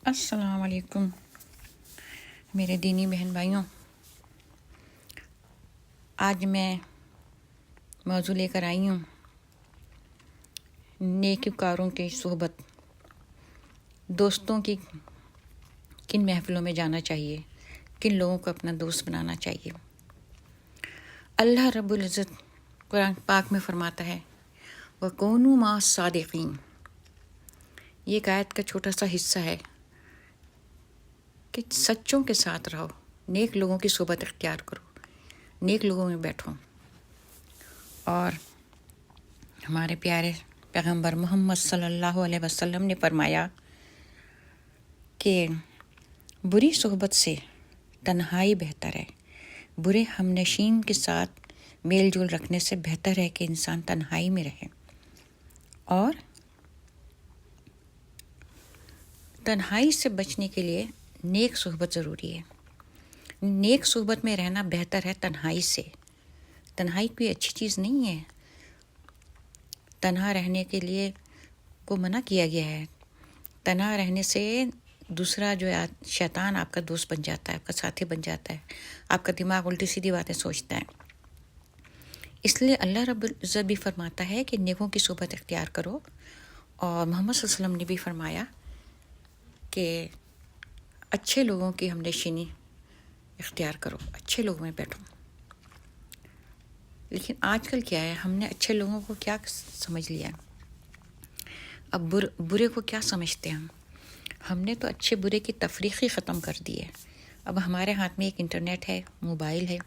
السلام علیکم میرے دینی بہن بھائیوں، آج میں موضوع لے کر آئی ہوں نیکوکاروں کی صحبت، دوستوں کی کن محفلوں میں جانا چاہیے، کن لوگوں کو اپنا دوست بنانا چاہیے۔ اللہ رب العزت قرآن پاک میں فرماتا ہے وَكُونُوا مَعَ الصَّادِقِينَ۔ یہ ایک آیت کا چھوٹا سا حصہ ہے کہ سچوں کے ساتھ رہو، نیک لوگوں کی صحبت اختیار کرو، نیک لوگوں میں بیٹھو۔ اور ہمارے پیارے پیغمبر محمد صلی اللہ علیہ وسلم نے فرمایا کہ بری صحبت سے تنہائی بہتر ہے، برے ہمنشین کے ساتھ میل جول رکھنے سے بہتر ہے کہ انسان تنہائی میں رہے۔ اور تنہائی سے بچنے کے لیے نیک صحبت ضروری ہے۔ نیک صحبت میں رہنا بہتر ہے تنہائی سے۔ تنہائی کوئی اچھی چیز نہیں ہے، تنہا رہنے کے لیے کو منع کیا گیا ہے۔ تنہا رہنے سے دوسرا جو ہے شیطان آپ کا دوست بن جاتا ہے، آپ کا ساتھی بن جاتا ہے، آپ کا دماغ الٹی سیدھی باتیں سوچتا ہے۔ اس لیے اللہ رب العزت بھی فرماتا ہے کہ نیکوں کی صحبت اختیار کرو، اور محمد صلی اللہ علیہ وسلم نے بھی فرمایا کہ اچھے لوگوں کی ہمنشینی اختیار کرو، اچھے لوگوں میں بیٹھو۔ لیکن آج کل کیا ہے، ہم نے اچھے لوگوں کو کیا سمجھ لیا، اب برے کو کیا سمجھتے ہیں ہم نے تو اچھے برے کی تفریق ہی ختم کر دی ہے۔ اب ہمارے ہاتھ میں ایک انٹرنیٹ ہے، موبائل ہے،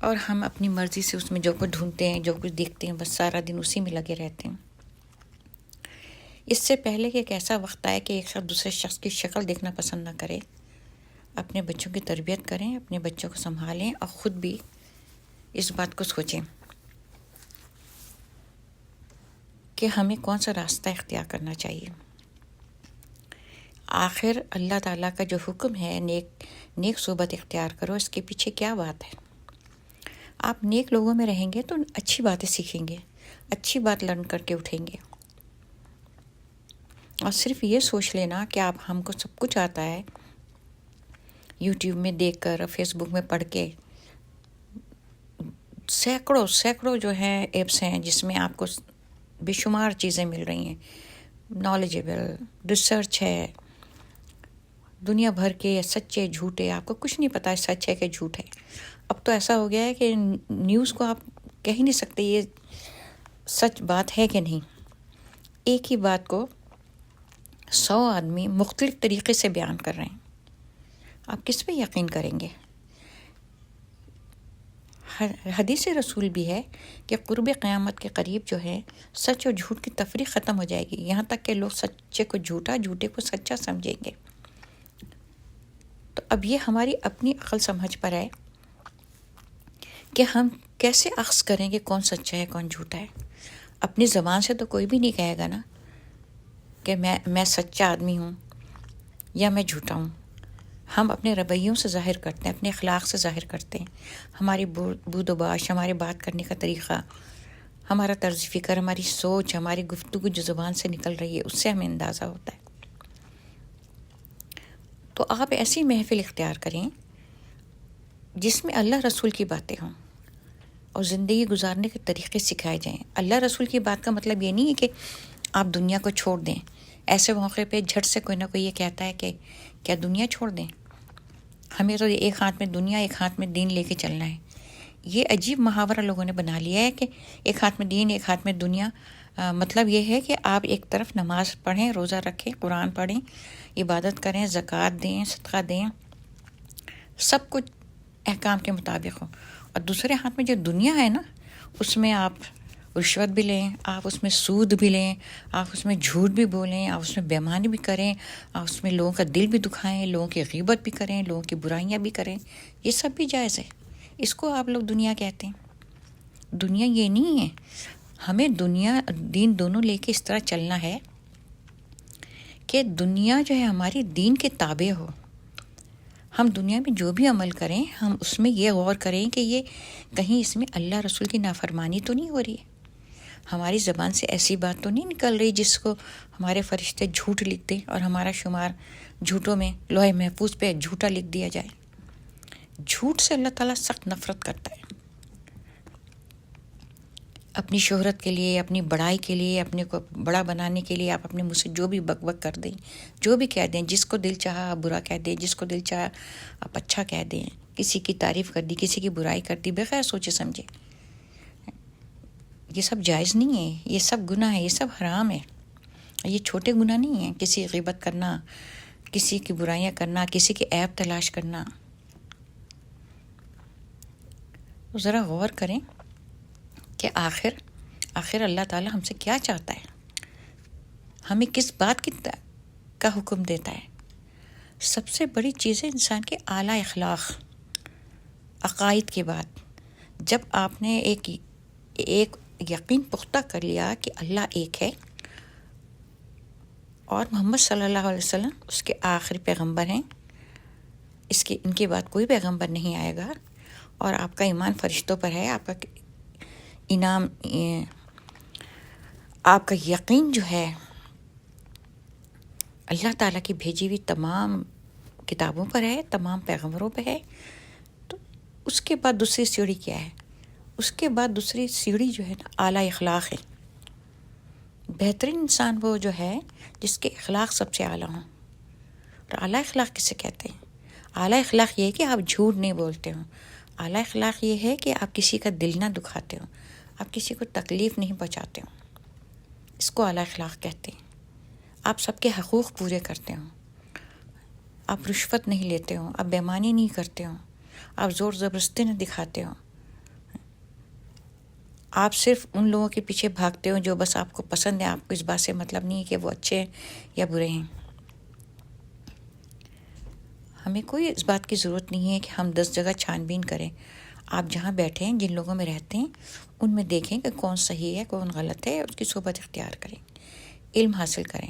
اور ہم اپنی مرضی سے اس میں جو کچھ ڈھونڈتے ہیں، جو کچھ دیکھتے ہیں، بس سارا دن اسی میں لگے رہتے ہیں۔ اس سے پہلے کہ ایک ایسا وقت آئے کہ ایک شخص دوسرے شخص کی شکل دیکھنا پسند نہ کرے، اپنے بچوں کی تربیت کریں، اپنے بچوں کو سنبھالیں، اور خود بھی اس بات کو سوچیں کہ ہمیں کون سا راستہ اختیار کرنا چاہیے۔ آخر اللہ تعالیٰ کا جو حکم ہے نیک صحبت اختیار کرو، اس کے پیچھے کیا بات ہے؟ آپ نیک لوگوں میں رہیں گے تو اچھی باتیں سیکھیں گے، اچھی بات لرن کر کے اٹھیں گے۔ اور صرف یہ سوچ لینا کہ آپ ہم کو سب کچھ آتا ہے، یوٹیوب میں دیکھ کر، فیس بک میں پڑھ کے، سینکڑوں جو ہیں ایپس ہیں جس میں آپ کو بے شمار چیزیں مل رہی ہیں، نالجیبل ریسرچ ہے، دنیا بھر کے سچے جھوٹے، آپ کو کچھ نہیں پتا ہے سچ ہے کہ جھوٹ ہے۔ اب تو ایسا ہو گیا ہے کہ نیوز کو آپ کہہ ہی نہیں سکتے یہ سچ بات ہے کہ نہیں۔ ایک ہی بات کو 100 آدمی مختلف طریقے سے بیان کر رہے ہیں، آپ کس پہ یقین کریں گے؟ حدیث رسول بھی ہے کہ قرب قیامت کے قریب جو ہے سچ اور جھوٹ کی تفریق ختم ہو جائے گی، یہاں تک کہ لوگ سچے کو جھوٹا، جھوٹے کو سچا سمجھیں گے۔ تو اب یہ ہماری اپنی عقل سمجھ پر ہے کہ ہم کیسے اخذ کریں کہ کون سچا ہے کون جھوٹا ہے۔ اپنی زبان سے تو کوئی بھی نہیں کہے گا نا کہ میں سچا آدمی ہوں یا میں جھوٹا ہوں۔ ہم اپنے رویوں سے ظاہر کرتے ہیں، اپنے اخلاق سے ظاہر کرتے ہیں، ہماری بود و باش، ہمارے بات کرنے کا طریقہ، ہمارا طرز فکر، ہماری سوچ، ہماری گفتگو جو زبان سے نکل رہی ہے، اس سے ہمیں اندازہ ہوتا ہے۔ تو آپ ایسی محفل اختیار کریں جس میں اللہ رسول کی باتیں ہوں اور زندگی گزارنے کے طریقے سکھائے جائیں۔ اللہ رسول کی بات کا مطلب یہ نہیں ہے کہ آپ دنیا کو چھوڑ دیں۔ ایسے موقع پہ جھٹ سے کوئی نہ کوئی یہ کہتا ہے کہ کیا دنیا چھوڑ دیں؟ ہمیں تو ایک ہاتھ میں دنیا، ایک ہاتھ میں دین لے کے چلنا ہے۔ یہ عجیب محاورہ لوگوں نے بنا لیا ہے کہ ایک ہاتھ میں دین، ایک ہاتھ میں دنیا۔ مطلب یہ ہے کہ آپ ایک طرف نماز پڑھیں، روزہ رکھیں، قرآن پڑھیں، عبادت کریں، زکوٰۃ دیں، صدقہ دیں، سب کچھ احکام کے مطابق ہو، اور دوسرے ہاتھ میں جو دنیا ہے نا، اس میں آپ رشوت بھی لیں، آپ اس میں سود بھی لیں، آپ اس میں جھوٹ بھی بولیں، آپ اس میں بے ایمانی بھی کریں، آپ اس میں لوگوں کا دل بھی دکھائیں، لوگوں کی غیبت بھی کریں، لوگوں کی برائیاں بھی کریں، یہ سب بھی جائز ہے۔ اس کو آپ لوگ دنیا کہتے ہیں۔ دنیا یہ نہیں ہے، ہمیں دنیا دین دونوں لے کے اس طرح چلنا ہے کہ دنیا جو ہے ہماری دین کے تابع ہو۔ ہم دنیا میں جو بھی عمل کریں، ہم اس میں یہ غور کریں کہ یہ کہیں اس میں اللہ رسول کی نافرمانی تو نہیں ہو رہی ہے، ہماری زبان سے ایسی بات تو نہیں نکل رہی جس کو ہمارے فرشتے جھوٹ لکھ دیں اور ہمارا شمار جھوٹوں میں لوح محفوظ پہ جھوٹا لکھ دیا جائے. جھوٹ سے اللہ تعالیٰ سخت نفرت کرتا ہے. اپنی شہرت کے لیے، اپنی بڑائی کے لیے، اپنے کو بڑا بنانے کے لیے آپ اپنے منہ سے جو بھی بک بک کر دیں، جو بھی کہہ دیں، جس کو دل چاہا آپ برا کہہ دیں، جس کو دل چاہا آپ اچھا کہہ دیں، کسی کی تعریف کر دی، کسی کی برائی کر دی بغیر سوچے سمجھے. یہ سب جائز نہیں ہے، یہ سب گناہ ہے، یہ سب حرام ہے. یہ چھوٹے گناہ نہیں ہیں. کسی کی غیبت کرنا، کسی کی برائیاں کرنا، کسی کے عیب تلاش کرنا. ذرا غور کریں کہ آخر اللہ تعالیٰ ہم سے کیا چاہتا ہے، ہمیں کس بات کا حکم دیتا ہے. سب سے بڑی چیز ہے انسان کے اعلیٰ اخلاق، عقائد کے بعد. جب آپ نے ایک یقین پختہ کر لیا کہ اللہ ایک ہے اور محمد صلی اللہ علیہ وسلم اس کے آخری پیغمبر ہیں، ان کے بعد کوئی پیغمبر نہیں آئے گا، اور آپ کا ایمان فرشتوں پر ہے، آپ کا انعام، آپ کا یقین جو ہے اللہ تعالیٰ کی بھیجی ہوئی تمام کتابوں پر ہے، تمام پیغمبروں پہ ہے، تو اس کے بعد دوسری سیڑھی کیا ہے؟ اس کے بعد دوسری سیڑھی جو ہے نا اعلیٰ اخلاق ہے. بہترین انسان وہ جو ہے جس کے اخلاق سب سے اعلیٰ ہوں. اور اعلیٰ اخلاق کسے کہتے ہیں؟ اعلیٰ اخلاق یہ ہے کہ آپ جھوٹ نہیں بولتے ہوں. اعلیٰ اخلاق یہ ہے کہ آپ کسی کا دل نہ دکھاتے ہوں، آپ کسی کو تکلیف نہیں پہنچاتے ہوں. اس کو اعلیٰ اخلاق کہتے ہیں. آپ سب کے حقوق پورے کرتے ہوں، آپ رشوت نہیں لیتے ہوں، آپ بے ایمانی نہیں کرتے ہوں، آپ زور زبردستی نہیں دکھاتے ہوں، آپ صرف ان لوگوں کے پیچھے بھاگتے ہو جو بس آپ کو پسند ہے، آپ کو اس بات سے مطلب نہیں ہے کہ وہ اچھے ہیں یا برے ہیں. ہمیں کوئی اس بات کی ضرورت نہیں ہے کہ ہم 10 جگہ چھان بین کریں. آپ جہاں بیٹھے ہیں، جن لوگوں میں رہتے ہیں، ان میں دیکھیں کہ کون صحیح ہے، کون غلط ہے، اس کی صحبت اختیار کریں، علم حاصل کریں،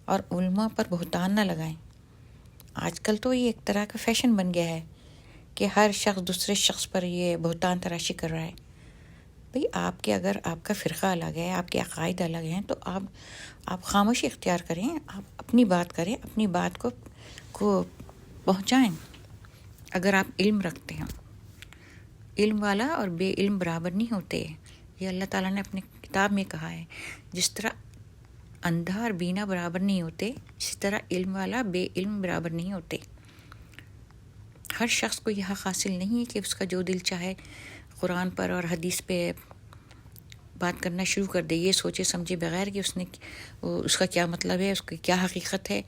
اور علماء پر بہتان نہ لگائیں. آج کل تو یہ ایک طرح کا فیشن بن گیا ہے کہ ہر شخص دوسرے شخص پر یہ بہتان تراشی کر رہا ہے. بھئی اگر آپ کا فرقہ الگ ہے، آپ کے عقائد الگ ہیں، تو آپ خاموشی اختیار کریں، آپ اپنی بات کریں، اپنی بات کو پہنچائیں. اگر آپ علم رکھتے ہیں، علم والا اور بے علم برابر نہیں ہوتے. یہ اللہ تعالیٰ نے اپنی کتاب میں کہا ہے. جس طرح اندھا اور بینا برابر نہیں ہوتے، اسی طرح علم والا بے علم برابر نہیں ہوتے. ہر شخص کو یہ حق حاصل نہیں ہے کہ اس کا جو دل چاہے قرآن پر اور حدیث پہ بات کرنا شروع کر دے، یہ سوچے سمجھے بغیر کہ اس کا کیا مطلب ہے، اس کی کیا حقیقت ہے.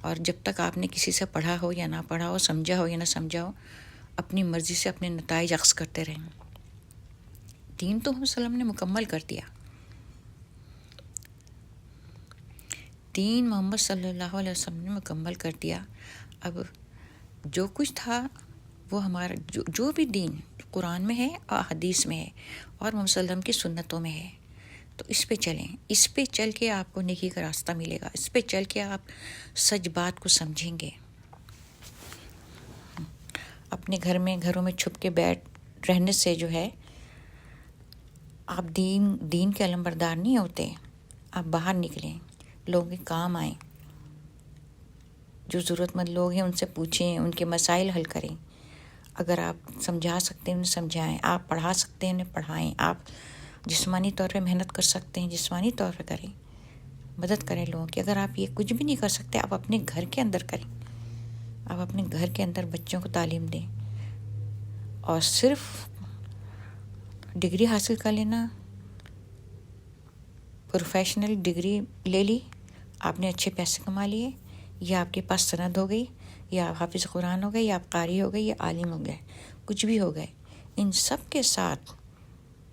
اور جب تک آپ نے کسی سے پڑھا ہو یا نہ پڑھا ہو، سمجھا ہو یا نہ سمجھا ہو، اپنی مرضی سے اپنے نتائج اخذ کرتے رہیں. دین تو محمد صلی اللہ علیہ وسلم نے مکمل کر دیا. دین محمد صلی اللہ علیہ وسلم نے مکمل کر دیا. اب جو کچھ تھا وہ ہمارا جو بھی دین قرآن میں ہے اور حدیث میں ہے اور محمد صلی اللہ علیہ وسلم کی سنتوں میں ہے، تو اس پہ چلیں. اس پہ چل کے آپ کو نیکی کا راستہ ملے گا. اس پہ چل کے آپ سچ بات کو سمجھیں گے. اپنے گھروں میں چھپ کے رہنے سے جو ہے آپ دین کے علمبردار نہیں ہوتے. آپ باہر نکلیں، لوگوں کے کام آئیں، جو ضرورت مند لوگ ہیں ان سے پوچھیں، ان کے مسائل حل کریں. اگر آپ سمجھا سکتے ہیں انہیں سمجھائیں، آپ پڑھا سکتے ہیں انہیں پڑھائیں، آپ جسمانی طور پہ محنت کر سکتے ہیں جسمانی طور پہ کریں، مدد کریں لوگوں کی. اگر آپ یہ کچھ بھی نہیں کر سکتے، آپ اپنے گھر کے اندر کریں. آپ اپنے گھر کے اندر بچوں کو تعلیم دیں. اور صرف ڈگری حاصل کر لینا، پروفیشنل ڈگری لے لی، آپ نے اچھے پیسے کما لیے، یا آپ کے پاس سند ہو گئی، یا آپ حافظ قرآن ہو گئے، یا آپ قاری ہو گئے، یا عالم ہو گئے، کچھ بھی ہو گئے. ان سب کے ساتھ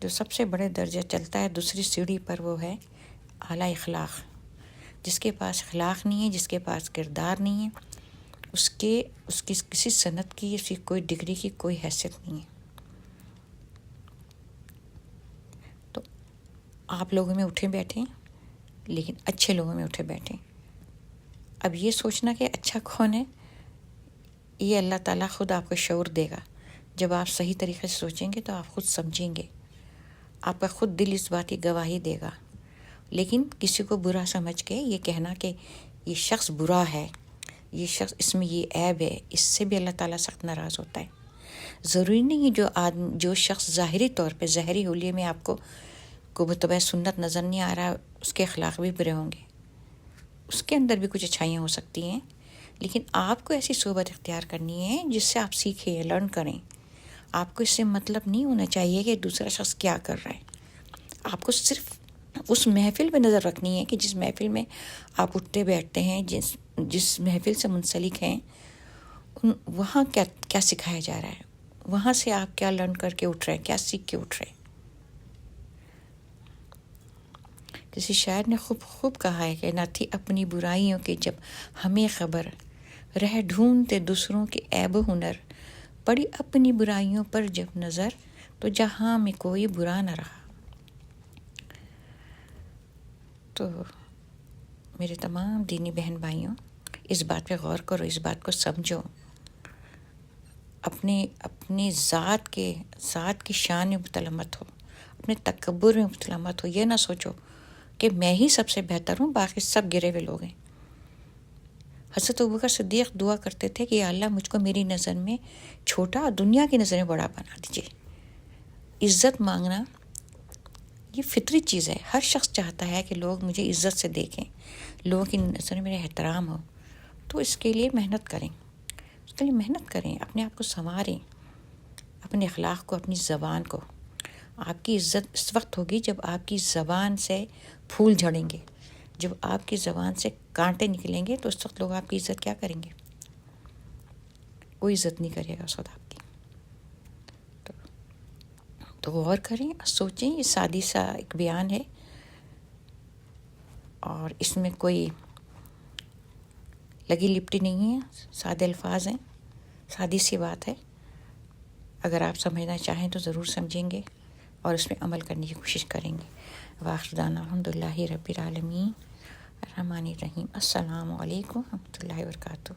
جو سب سے بڑے درجہ چلتا ہے دوسری سیڑھی پر، وہ ہے اعلیٰ اخلاق. جس کے پاس اخلاق نہیں ہے، جس کے پاس کردار نہیں ہے، اس کی کسی سند کی، اس کی کوئی ڈگری کی کوئی حیثیت نہیں ہے. تو آپ لوگوں میں اٹھے بیٹھیں، لیکن اچھے لوگوں میں اٹھے بیٹھیں. اب یہ سوچنا کہ اچھا کون ہے، یہ اللہ تعالیٰ خود آپ کو شعور دے گا. جب آپ صحیح طریقے سے سوچیں گے تو آپ خود سمجھیں گے. آپ کا خود دل اس بات کی گواہی دے گا. لیکن کسی کو برا سمجھ کے یہ کہنا کہ یہ شخص برا ہے، یہ شخص اس میں یہ عیب ہے، اس سے بھی اللہ تعالیٰ سخت ناراض ہوتا ہے. ضروری نہیں جو شخص ظاہری طور پہ ظاہری حلیے میں آپ کو متبع سنت نظر نہیں آ رہا، اس کے اخلاق بھی برے ہوں گے، اس کے اندر بھی کچھ اچھائیاں ہو سکتی ہیں. لیکن آپ کو ایسی صحبت اختیار کرنی ہے جس سے آپ سیکھیں، لرن کریں. آپ کو اس سے مطلب نہیں ہونا چاہیے کہ دوسرا شخص کیا کر رہا ہے. آپ کو صرف اس محفل پہ نظر رکھنی ہے کہ جس محفل میں آپ اٹھتے بیٹھتے ہیں، جس محفل سے منسلک ہیں، وہاں کیا سکھایا جا رہا ہے، وہاں سے آپ کیا لرن کر کے اٹھ رہے ہیں، کیا سیکھ کے اٹھ رہے ہیں. کسی شاعر نے خوب کہا ہے کہ نہ تھی اپنی برائیوں کی جب ہمیں خبر، رہ ڈھونڈتے دوسروں کے عیب و ہنر، پڑی اپنی برائیوں پر جب نظر تو جہاں میں کوئی برا نہ رہا. تو میرے تمام دینی بہن بھائیوں، اس بات پہ غور کرو، اس بات کو سمجھو، اپنی ذات کی شان میں مبتلا مت ہو، اپنے تکبر میں مبتلا مت ہو. یہ نہ سوچو کہ میں ہی سب سے بہتر ہوں، باقی سب گرے ہوئے لوگ ہیں. حضرت ابوبکر صدیق دعا کرتے تھے کہ یا اللہ مجھ کو میری نظر میں چھوٹا اور دنیا کی نظر میں بڑا بنا دیجیے. عزت مانگنا یہ فطری چیز ہے. ہر شخص چاہتا ہے کہ لوگ مجھے عزت سے دیکھیں، لوگوں کی نظر میں میرا احترام ہو. تو اس کے لیے محنت کریں، اپنے آپ کو سنواریں، اپنے اخلاق کو، اپنی زبان کو. آپ کی عزت اس وقت ہوگی جب آپ کی زبان سے پھول جھڑیں گے، جب آپ کی زبان سے کانٹے نکلیں گے تو اس وقت لوگ آپ کی عزت کیا کریں گے؟ کوئی عزت نہیں کرے گا اس وقت آپ کی. تو غور کریں، سوچیں. یہ سادی سا ایک بیان ہے اور اس میں کوئی لگی لپٹی نہیں ہے، سادے الفاظ ہیں، سادی سی بات ہے. اگر آپ سمجھنا چاہیں تو ضرور سمجھیں گے اور اس میں عمل کرنے کی کوشش کریں گے. وآخر دعوانا الحمدللہ رب العالمین الرحمن الرحیم. السلام علیکم و رحمۃ اللہ وبرکاتہ.